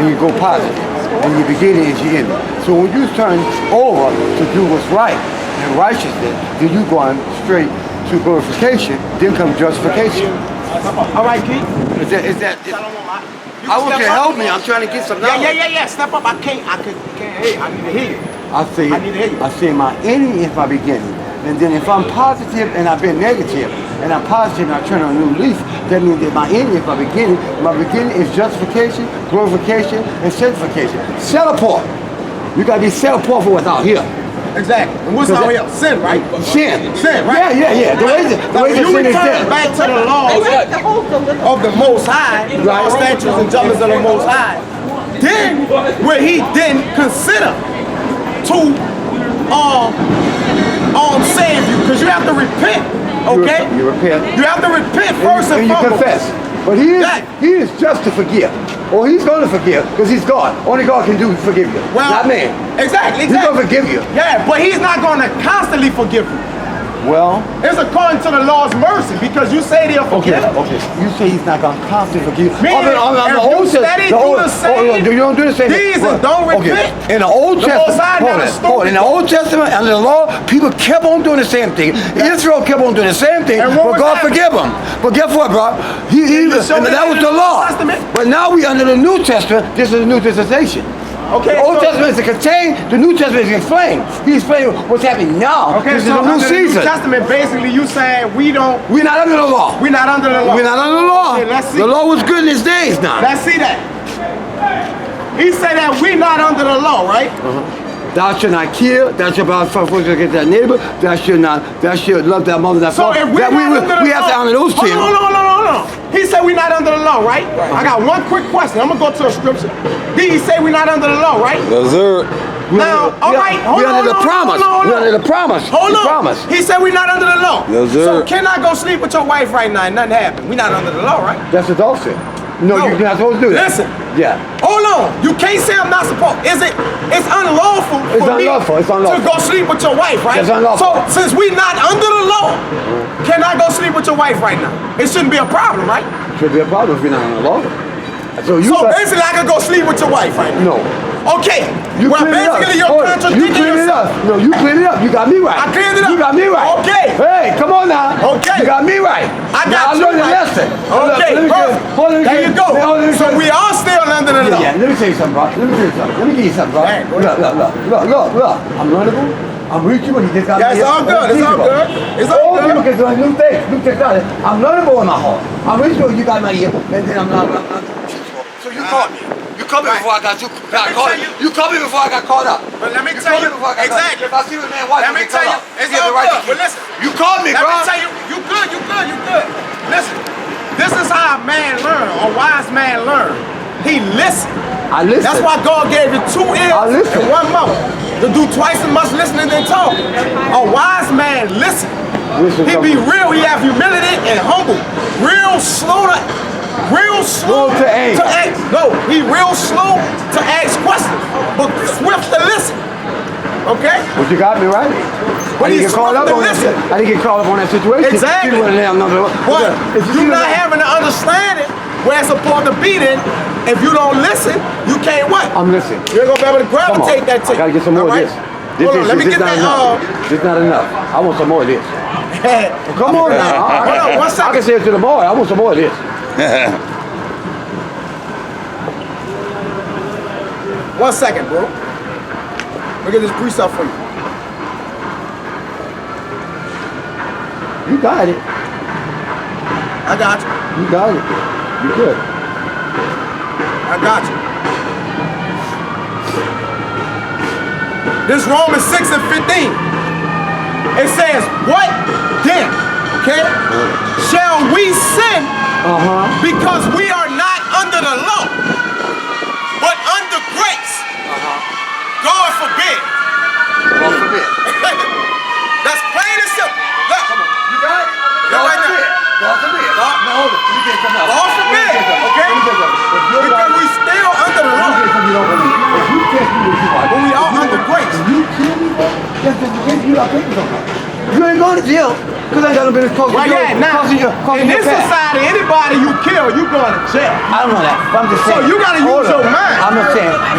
and you go positive. And you begin it as you end it. So when you turn over to do what's right and righteousness, then you go on straight to glorification, then come justification. All right, Keith. I want you to help me. I'm trying to get some knowledge. Yeah. Step up. I can't hear you. I need to hear you. I need to hear you. I say my ending is my beginning. And then if I'm positive and I've been negative, and I'm positive and I turn on a new leaf, that means that my ending is my beginning. My beginning is justification, glorification, and sanctification. Set apart. You gotta be set apart for what's out here. Exactly. And what's out here? Sin, right? Sin. Sin, right? Yeah. The way that sin is dead. Back to the laws of the Most High, right? Statutes and judgments of the Most High. Then, where he didn't consider to save you, because you have to repent. Okay? You repent. You have to repent first and you foremost. confess. But he is just to forgive. Or he's going to forgive, because he's God. Only God can forgive you. Well, not man. Exactly. He's going to forgive you. Yeah, but he's not going to constantly forgive you. Well, it's according to the Lord's mercy, because you say they'll forgive. Okay. You say he's not going to constantly forgive you. You don't do the same thing. Don't repent. In the Old Testament, in the Old Testament, under the law, people kept on doing the same thing. Israel kept on doing the same thing, but God forgive them. But guess what, bro? That was the law. But now we under the New Testament. This is the New dispensation. Okay, the Old Testament is to contain, the New Testament is to explain. He's explaining what's happening now. Okay, this so is a new season. The New Testament, basically, you saying we're not under the law. We're not under the law. We're not under the law. Okay, let's see. The law was good in his days now. Let's see that. He said that we're not under the law, right? Thou shalt not kill. Thou shalt not against thy neighbor. Thou shalt love thy mother, thy father. So if we have to honor those 10. Hold on. He said we're not under the law, right? I got one quick question. I'm gonna go to the scripture. Did he say we're not under the law, right? Yes, sir. Now, all right, hold on. We're under the promise. We're under the promise. Hold on. He said we're not under the law. Yes, sir. So can I go sleep with your wife right now and nothing happen? We're not under the law, right? That's what God said. No, you're not supposed to do that. Listen. Yeah. Hold on. You can't say I'm not supposed. It's unlawful for me to go sleep with your wife, right? It's unlawful. So since we're not under the law, can I go sleep with your wife right now? It shouldn't be a problem, right? Should be a problem if we're not under the law. So basically I can go sleep with your wife right now? No. Okay. Basically you're contradicting yourself. No, you cleared it up. You got me right. I cleared it up. You got me right. Okay. Hey, come on now. Okay. You got me right. I got you learned right. a lesson. Okay, perfect. There you go. So we are still under the law. Yeah, let me tell you something, bro. Let me give you something, bro. Look. I'm learnable. I'm reachable. He just got me. It's all good. It's all good. People can do new things. I'm learnable in my heart. I'm reachable. You got my ear. And then I'm not. So you caught me. You caught me before I got caught. You caught me before I got caught up. But let me tell you, exactly. If I see a man watching, let me tell you, it's all good. But listen, you caught me, bro. Let me tell you, you good. Listen, this is how a man learn, a wise man learn. He listens. I listen. That's why God gave you 2 ears and 1 mouth to do twice as much listening than talking. A wise man listen. He be real. He have humility and humble. Real slow to ask. No, he real slow to ask questions, but swift to listen. Okay? But you got me right. I didn't get caught up on that situation. Exactly. But you not having the understanding where it's supposed to be then, if you don't listen, you can't what? I'm listening. You're going to be able to gravitate that to you. I got to get some more of this. Let me get that. This is not enough. I want some more of this. Come on now. Hold on, 1 second. I can say it to the boy. I want some more of this. 1 second, bro. Look at this precept for you. You got it. I got you. You got it. You good. I got you. This Romans 6 and 15. It says, what then? Okay? Shall we sin because we are not under the law, but under grace? God forbid. God forbid. That's plain and simple. Look. You got it? God forbid. God forbid. No, hold it. Let me get something else. God forbid. Okay? Because we still under the law. If you catch me with you, but we are under grace. If you kill me, bro, that's just because you got papers on that. You ain't going to jail because I ain't got no business causing in this society, anybody you kill, you going to jail. I don't know that. But I'm just saying. So you got to use your mind. I'm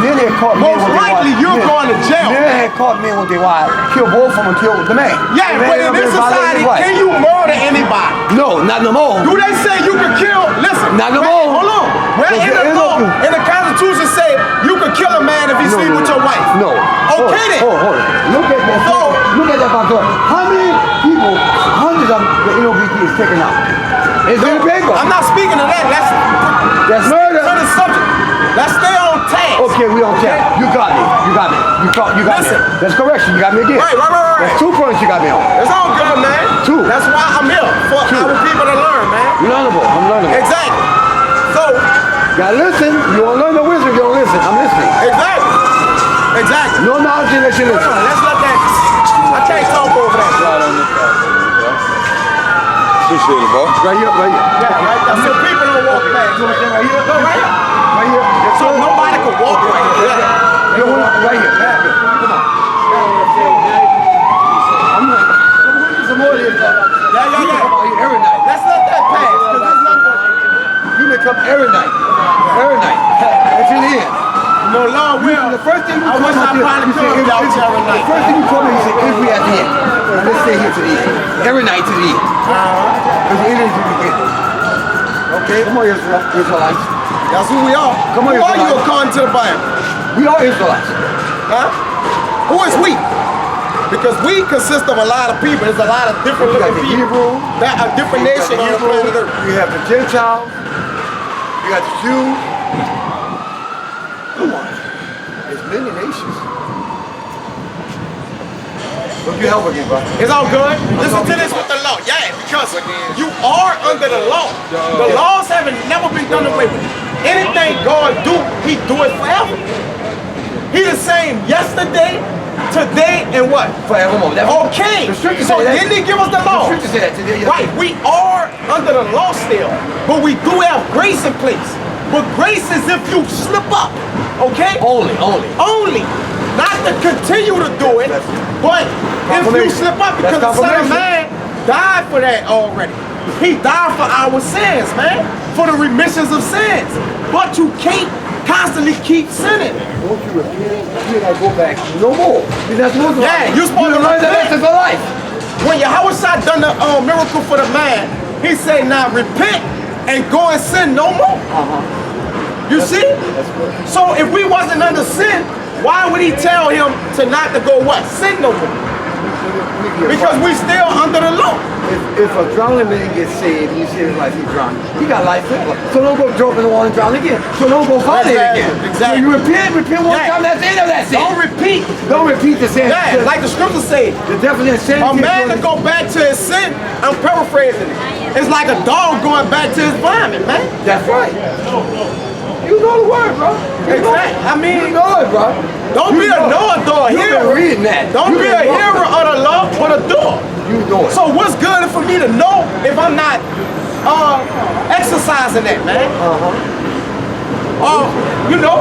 then they caught men most with their likely wives. you're Then- going to jail. Then they had caught men with their wives, killed both of them and killed the man. Yeah, The man but in up this there violated society, his wife. can you murder anybody? No, not no more. Do they say you can kill? Listen, Not no where- more. Hold on. Where Because in the there is law, no- in the Constitution say you can kill a man if he No, sleep no, with no. your wife? No. Okay then. Hold on. Look at that. So- Look at that, Pastor. How many people, hundreds of the NOBT is taken out? It's in the paper. I'm not speaking to that. That's murder. To the subject. Let's stay on task. Okay, we don't care. You got me. You got me. You got Listen. me. That's correction. You got me again. Right. That's 2 points you got me on. It's all good, man. 2. That's why I'm here for Two. our people to learn, man. Learnable. I'm learnable. Exactly. So, You gotta listen. You don't learn the wisdom, you don't listen. I'm listening. exactly. No knowledge unless you Hold listen. on, let's let that. I can't talk over that. Appreciate it, bro. Right here, right here. Yeah, right there. So people don't walk past. You understand right here? Go right here. Right here. Yes, So sir. nobody can walk right here. Yeah. You hold on, right here. Come on. I'm gonna get some more of this. Yeah. Come out here every night. Let's let that pass, because there's nothing. You may come every night. Every night. Until the end. No, Lord will. The first thing you I told wish me, I probably you said, could without you every night. the first thing you told me, you said, if we at the end. Now let's stay here to the end. Every night to the end. Because the end is the beginning. Okay? Come on, Israelites. That's who we are. Come on, Who are you Israelites. according to the Bible? We are Israelites. Huh? Who is we? Because we consist of a lot of people. There's a lot of different You got looking the people. Hebrew. That are different You got nations the on the Hebrew, planet Earth. you have the Gentiles. You got the Jews. Come on. There's many nations. Look your help again, brother. It's all good. Listen to this with the law. Yeah, because you are under the law. The laws haven't never been done away with. Anything God do, He do it forever. He the same yesterday, today, and what? Forevermore. Okay. The scripture So say that. didn't He give us the law? The scripture say that today. Right. We are under the law still, but we do have grace in place. But grace is if you slip up. Okay? Only. Only. Not to continue to do it, but if you Confirmation. slip up, because That's the Son of confirmation. Man died for that already. He died for our sins, man, for the remissions of sins. But you can't constantly keep sinning. Won't you repent? You gotta go back no more. You're not supposed to. Yeah, you're supposed to learn the repent. lesson for life. When Yahweh done the miracle for the man, he said, now repent and go and sin no more. You see? So if we wasn't under sin, why would he tell him to not to go what? Sin no more. Because we still under the law. If a drowning man gets saved and you see his life, he's drowning. He got life forever. So don't go jump in the water and drown again. So don't go find it again. Exactly. So you repent one Yeah. time, that's the end of that sin. Don't repeat. Don't repeat the sin. Yeah, like the scriptures say, the definition of sin. a man to go back to his sin, I'm paraphrasing it. It's like a dog going back to his vomit, man. That's right. You know the word, bro. Exactly. I mean, You know it, bro. don't be a knower, a You've been hearer. reading that. Don't You've be been a walking. hearer of the law, but a doer. You know it. So what's good for me to know if I'm not exercising that, man? You know,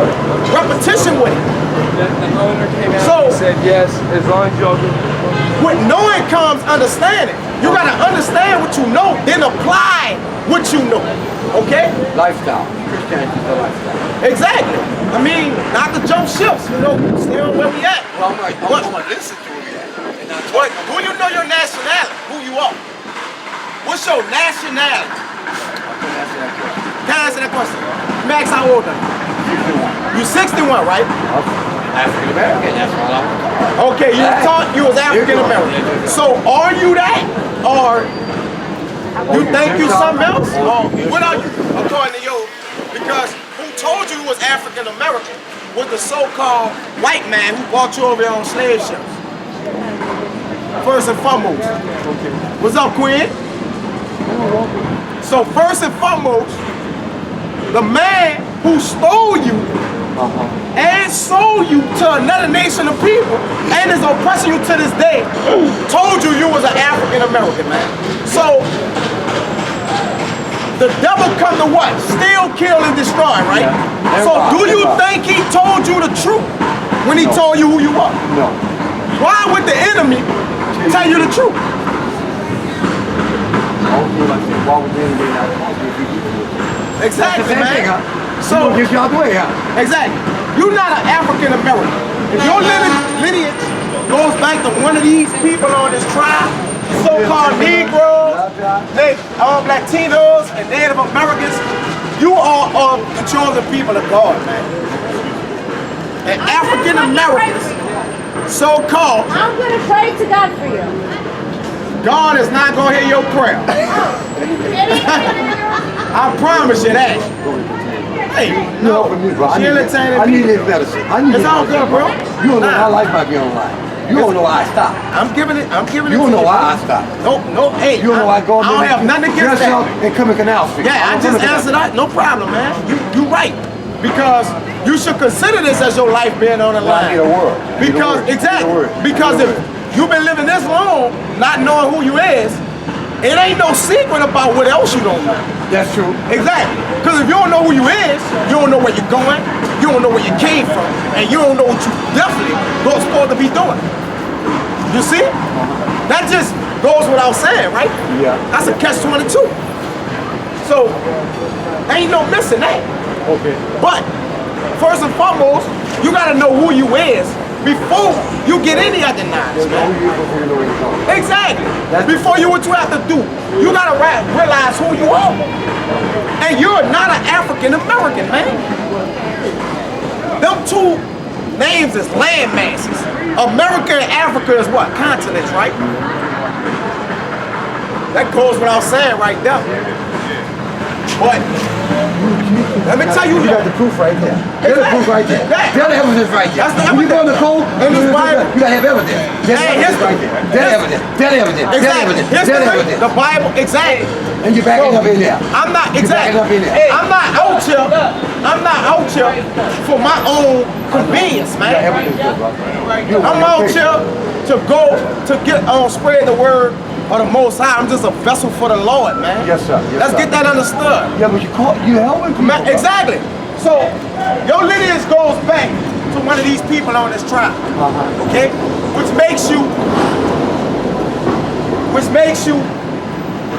repetition with it. The owner came out So- and said yes, as long as y'all do. With knowing comes understanding. You gotta understand what you know, then apply what you know. Okay? Lifestyle. Christianity is a lifestyle. Exactly. I mean, not to jump ships, you know, still where we at. Well, I'm What? gonna listen to it. And not What? Do you know your nationality? Who you are? What's your nationality? Can I answer that question? Max, how old are you? You 61, right? African American, that's all I want. Okay, you were taught you was African American. So are you that? Or you think you something else? Or what are you, according to you? Because who told you was African American was the so-called white man who brought you over here on slave ships. First and foremost. What's up, Queen? So first and foremost, the man who stole you and sold you to another nation of people and is oppressing you to this day told you was an African American, man. So the devil come to what? Steal, kill, and destroy, right? So do you think he told you the truth when he told you who you are? No. Why would the enemy tell you the truth? I don't feel like saying, why would anybody not talk to you if you do it? Exactly, That's the same thing, man. huh? So Get you out the way, huh? exactly. You're not an African American. If your lineage goes back to one of these people on this tribe, so-called Negroes, Latinos, and Native Americans, you are of the chosen people of God, man. And African Americans, so-called, I'm going to pray to God for you. God is not going to hear your prayer. I promise you that. Hey, You helping me, bro. I need this medicine. It's all good, bro. You don't know how life might be on line. You don't know why I stopped. I'm giving it You to don't know you. why I stopped. No, hey. You don't know why I go I don't have nothing against dress up that. and come in Canal Street. Yeah, I just answered that. No problem, man. You right. Because you should consider this as your life being on the line. I need a word. Because, exactly. Because if you've been living this long, not knowing who you is, it ain't no secret about what else you don't know. That's true. Exactly. Because if you don't know who you is, you don't know where you're going, you don't know where you came from, and you don't know what you definitely supposed to be doing. You see? That just goes without saying, right? Yeah. That's a catch-22. So, ain't no missing that. Okay. But, first and foremost, you gotta know who you is before you get any other knowledge, man. Exactly. Before you, what you have to do, you gotta realize who you are. And you're not an African American, man. Them two names is land masses. America and Africa is what? Continents, right? That goes without saying right there. But let me tell you, You got the proof right there. There's the proof right there. Exactly. There's the evidence right there. That's the When you go in the evidence. cold, In this Bible. you gotta have evidence. There's Hey, evidence history. right there. There's evidence. There's evidence. There's exactly. evidence. History, There's evidence. the Bible, exactly. And you're backing up in there. I'm not You're exactly. backing up in there. Hey, I'm not out here. I'm not out here for my own convenience, You got man. evidence, bro. I'm out here to go to get spread the word of the Most High. I'm just a vessel for the Lord, man. Yes, sir. Yes, Let's sir. get that understood. Yeah, but you helping people. Man, bro. exactly. So your lineage goes back to one of these people on this tribe, okay? Which makes you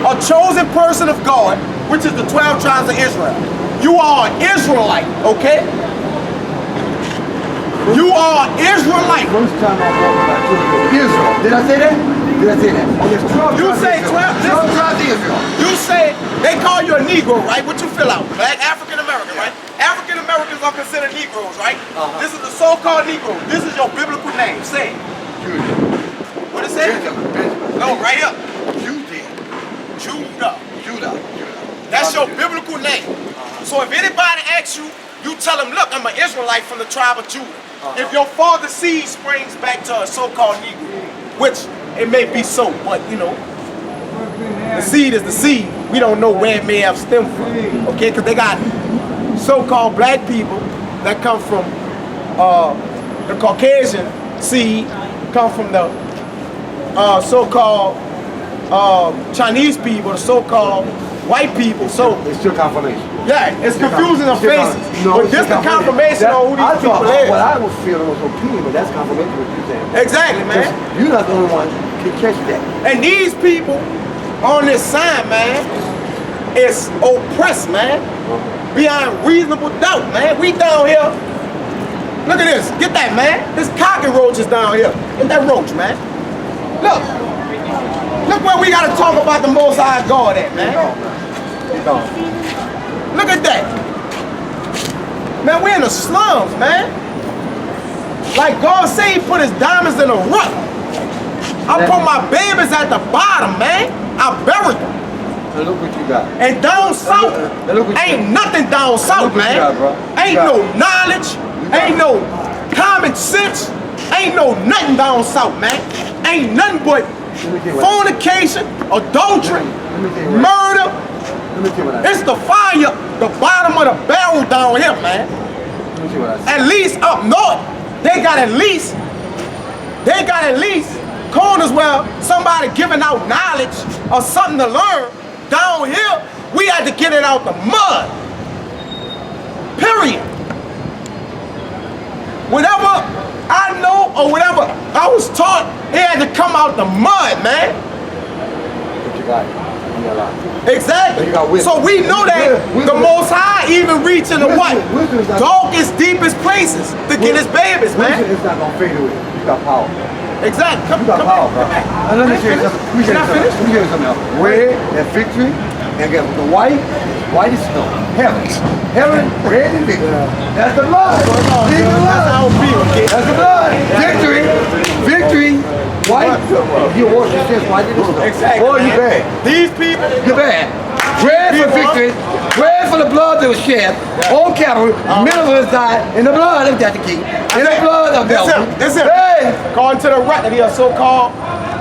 a chosen person of God, which is the 12 tribes of Israel. You are an Israelite, okay? You are an Israelite. First time I walked about Israel. Did I say that? Did I say that? Oh, there's 12 You tribes say of Israel. 12 tribes of Israel. You say they call you a Negro, right? What you fill out? Black African American, right? African Americans are considered Negroes, right? This is the so-called Negro. This is your biblical name. Say it. What it say? No, right here. Judah. That's your biblical name. So if anybody asks you, you tell them, look, I'm an Israelite from the tribe of Judah. If your father's seed springs back to a so-called Negro, which it may be so, but you know, the seed is the seed. We don't know where it may have stemmed from, okay? Because they got so-called black people that come from the Caucasian seed, come from the so-called Chinese people, the so-called white people. So It's still confirmation. yeah, it's confusing the faces. No, But this the confirmation on who these people What is. I was feeling was opinion, but that's confirmation what you're saying. Exactly, man. You're not the only one can catch that. And these people on this sign, man, is oppressed, man. Beyond reasonable doubt, man. We down here. Look at this. Get that, man. This cockroach is down here. Get that roach, man. Look. Look where we gotta talk about the Most High God at, man. Look at that. Man, we're in the slums, man. Like God said, He put His diamonds in a rough. I put my babies at the bottom, man. I buried them. Now look what you got. And down south, Now look what you ain't nothing down south, what you man. got, bro. Ain't You got no knowledge, ain't no common sense, ain't no nothing down south, man. Ain't nothing but Let me tell you what- fornication, adultery, Let me tell you what- murder. Let me tell you what I It's the fire, the bottom of the barrel down here, man. Let me tell you what I At least up north, they got at least corners where somebody giving out knowledge or something to learn. Down here, we had to get it out the mud. Period. Whatever I know or whatever I was taught, it had to come out the mud, man. What you got? a lot. Exactly. You got wisdom. So we know that Wisdom. the Most High even reaching the what? Wisdom is not- Darkest, deepest places to get his babies, Wisdom man. is not gonna fade away. You got power. Exactly. You got power, bro. back. And let me tell you something. Let me tell you Can I something. finish? Let me tell you something else. Red and victory, and get the white is snow. Heaven. Heaven, red and victory. That's the blood. See the blood. That's how it be, okay? That's the blood. Victory. Victory. White. You wash your sins white in the snow. Exactly. Boy, you bad. These people, You're bad. Red for victory. Red for the blood that was shed on Calvary. Minimal died in the blood of Dr. King. In the blood of Melvin. That's it. Hey. According to the record, he a so-called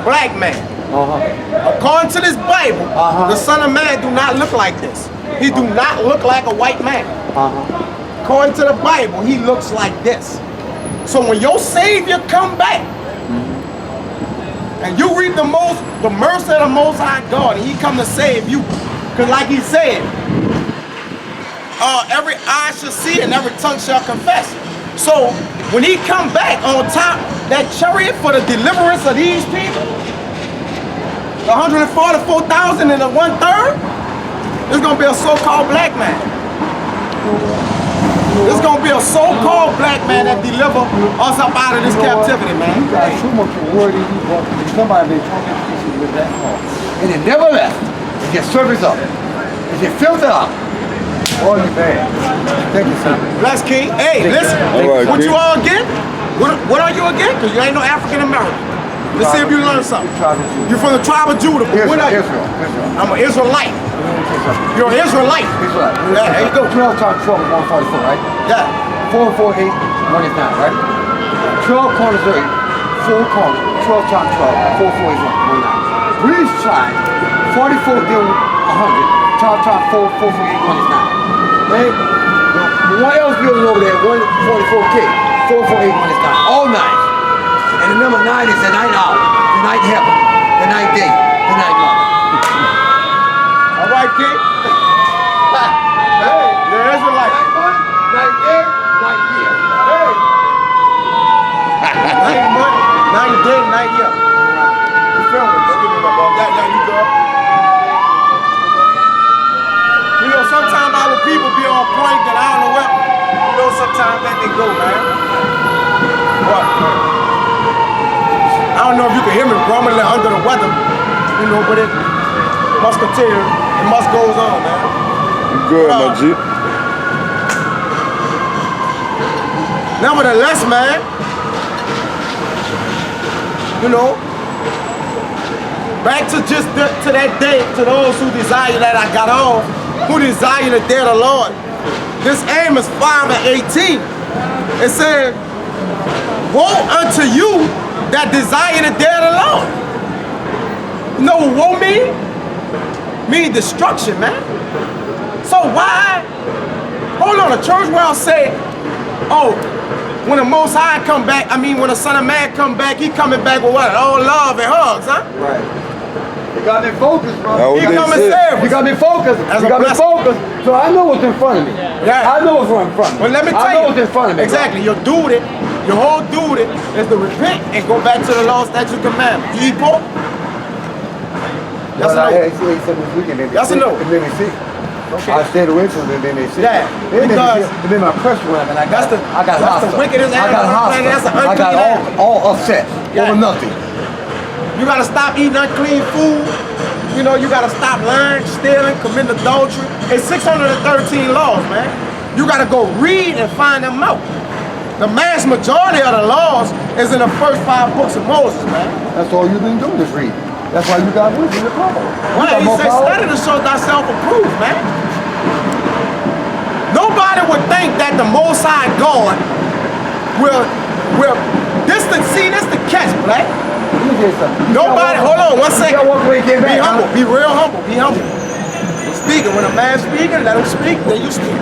black man. According to this Bible, the Son of Man do not look like this. He do not look like a white man. According to the Bible, he looks like this. So when your Savior come back, and you reap the mercy of the Most High God, and he come to save you, because like he said, every eye shall see and every tongue shall confess. So when he come back on top that chariot for the deliverance of these people, the 144,000 and the 1/3, it's gonna be a so-called black man. It's gonna be a so-called black man that deliver us up out of this captivity, man. You got too much word in you, but somebody been talking to you with that heart. And it never left. It just surfaced up. It just filtered up. Oh, you bad. Thank you, son. Bless King. Hey, listen. right, What King. you all again? What are you again? Because you ain't no African American. Let's see if you learn something. You from the tribe of Judah. What are you? Israel. I'm an Israelite. You're an Israelite. Israel. Yeah, there you go. 12 times 12 is 144, right? Yeah. 4 and 4, 8, 1 is 9, right? 12 corners are 8, 4 corners, 12 times 12, 4, 4 is 1, 9. Breeze tribe, 44 deal 100, 12 times 4, 4, 4, 8, 1 is 9. Right? What else building over there? 144K, 4, 4, 8, 1 is 9. All 9s. And the number 9 is the night hour, the night heaven, the night day, the night love. All right, King. Hey, you're Israelite. Night month, night day, night year. Hey. Night month, night day, night year. You feel me? Yeah, you go. You know, sometimes our people be on point that I don't know what. You know, sometimes that they go, man. What? I don't know if you can hear me grumbling under the weather, you know, but it must continue. It must goes on, man. Good, my G. Nevertheless, man, you know, back to just to that day, to those who desire that I got off, who desire the day of the Lord. This Amos 5 and 18, it said, woe unto you that desire the day of the Lord. You know what woe mean? Mean destruction, man. So why? Hold on, the church world say, oh, when the Most High come back, when the Son of Man come back, he coming back with what? All love and hugs, huh? Right. You got me focused, bro. That what He they come and said. save us. You got me focused. As You a got me blessing. focused. So I know what's in front of me. Yeah. I know what's in front of me. But let me tell I you. know what's in front of me. Exactly. Your duty, your whole duty is to repent and go back to the law, statute, commandment. You eat pork? Yes or no? I ate something this weekend. Yes or no? It made me sick. Okay. I stayed away from it, and then they sick. Yeah, It made me because- sick. It made my pressure run, and I got That's the hostile. wickedest I got animal on the planet. That's hostile. an I got unclean all upset Yeah. over nothing. You gotta stop eating unclean food. You know, you gotta stop lying, stealing, committing adultery. It's 613 laws, man. You gotta go read and find them out. The mass majority of the laws is in the first 5 books of Moses, man. That's all you've been doing is read. That's why you got wisdom and power. Why? He said, study to show thyself approved, man. Nobody would think that the Most High God will this the catch, black. Let me tell you something. Nobody, hold on one You second. gotta walk away and get Be back. humble, be real humble, be humble. Speaking, when a man speaking, let him speak, then you speak.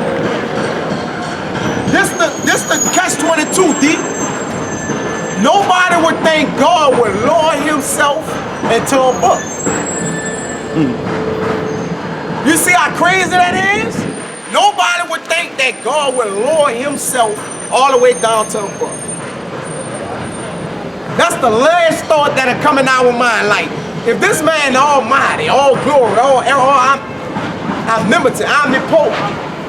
This the catch-22, D. Nobody would think God would lower himself into a book. You see how crazy that is? Nobody would think that God would lower himself all the way down to a book. That's the last thought that'll come in our mind, like, if this man almighty, all glory, all omnipotent, omnipotent,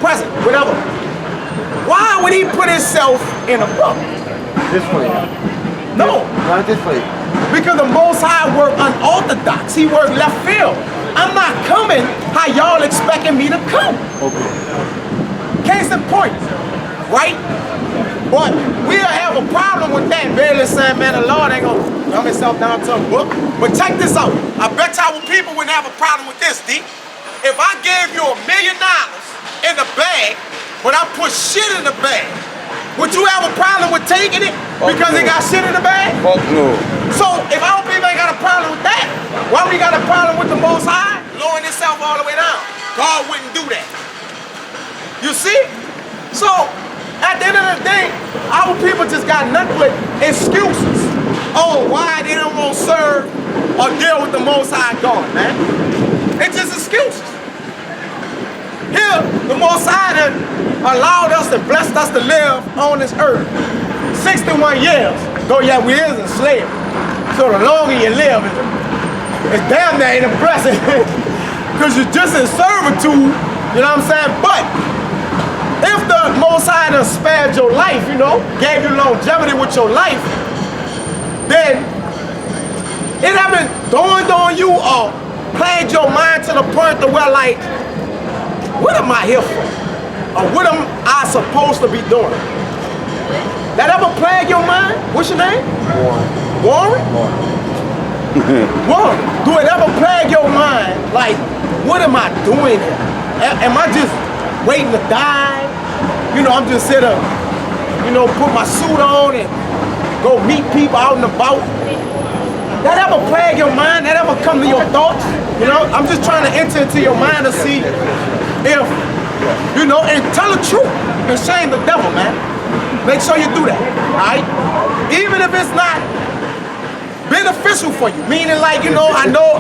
present, whatever, why would he put himself in a book? Display. No. Not display. Because the Most High work unorthodox. He work left field. I'm not coming how y'all expecting me to come. Okay. Case in point, right? But we'll have a problem with that. Barely saying, man, the Lord ain't gonna dumb himself down to a book. But check this out. I bet y'all people wouldn't have a problem with this, D. If I gave you $1 million in the bag, but I put shit in the bag, would you have a problem with taking it because it got shit in the bag? Fuck no. So if our people ain't got a problem with that, why we got a problem with the Most High lowering itself all the way down? God wouldn't do that. You see? So at the end of the day, our people just got nothing but excuses. Oh, why they don't want to serve or deal with the Most High God, man? It's just excuses. Here, the Most High done allowed us and blessed us to live on this earth 61 years. Though yeah, we is in slavery. So the longer you live, it's damn near ain't a blessing. Because you're just in servitude, you know what I'm saying? But if the Most High done spared your life, you know, gave you longevity with your life, then it haven't dawned on you or plagued your mind to the point to where like, what am I here for? Or what am I supposed to be doing? That ever plague your mind? What's your name? Warren. Warren. Do it ever plague your mind? Like, what am I doing here? Am I just waiting to die? You know, I'm just here to, you know, put my suit on and go meet people out and about. That ever plague your mind? That ever come to your thoughts? You know, I'm just trying to enter into your mind to see if, you know, and tell the truth and shame the devil, man. Make sure you do that, all right? Even if it's not beneficial for you, meaning like, you know, I know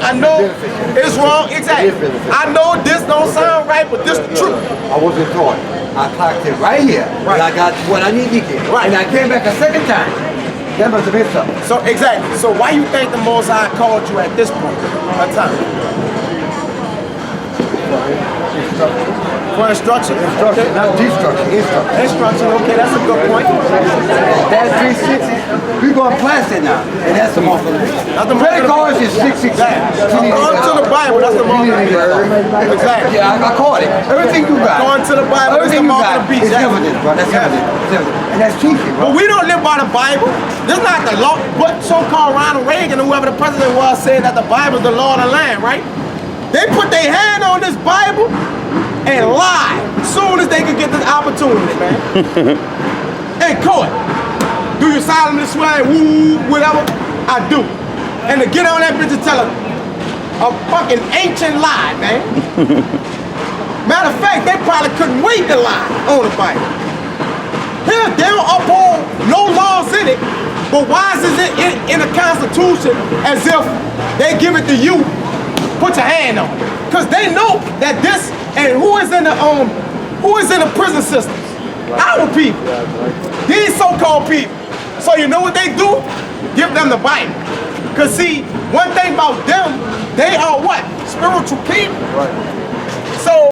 it's wrong, exactly. I know this don't sound right, but this the truth. I wasn't taught. I clocked it right here, and I got what I need to get. Right. And I came back a second time. That must have been something. So, exactly. So why you think the Most High called you at this point of time? For instruction? Instruction, not destruction, instruction. Instruction, okay, that's a good point. That's 360. We're going plastic now, and that's the mark of the beast. That's the mark of the Credit cards is 660. Going to the Bible, that's the mark of the beast. Exactly. Yeah, I caught it. Everything you got. Going to the Bible, that's the mark of the beast. It's evidence, bro. That's evidence. It's evidence. And that's teaching, bro. But we don't live by the Bible. This is not the law. But so-called Ronald Reagan, whoever the president was, said that the Bible is the law of the land, right? They put their hand on this Bible and lie as soon as they could get this opportunity, man. In court. Do you solemnly swear, woo, whatever? I do. And to get on that bitch and tell a fucking ancient lie, man. Matter of fact, they probably couldn't wait to lie on the Bible. Here, they don't uphold no laws in it, but why is it in the Constitution as if they give it to you? Put your hand on it. Because they know that this, and who is in the prison systems? Our people. These so-called people. So you know what they do? Give them the Bible. Because see, one thing about them, they are what? Spiritual people. Right. So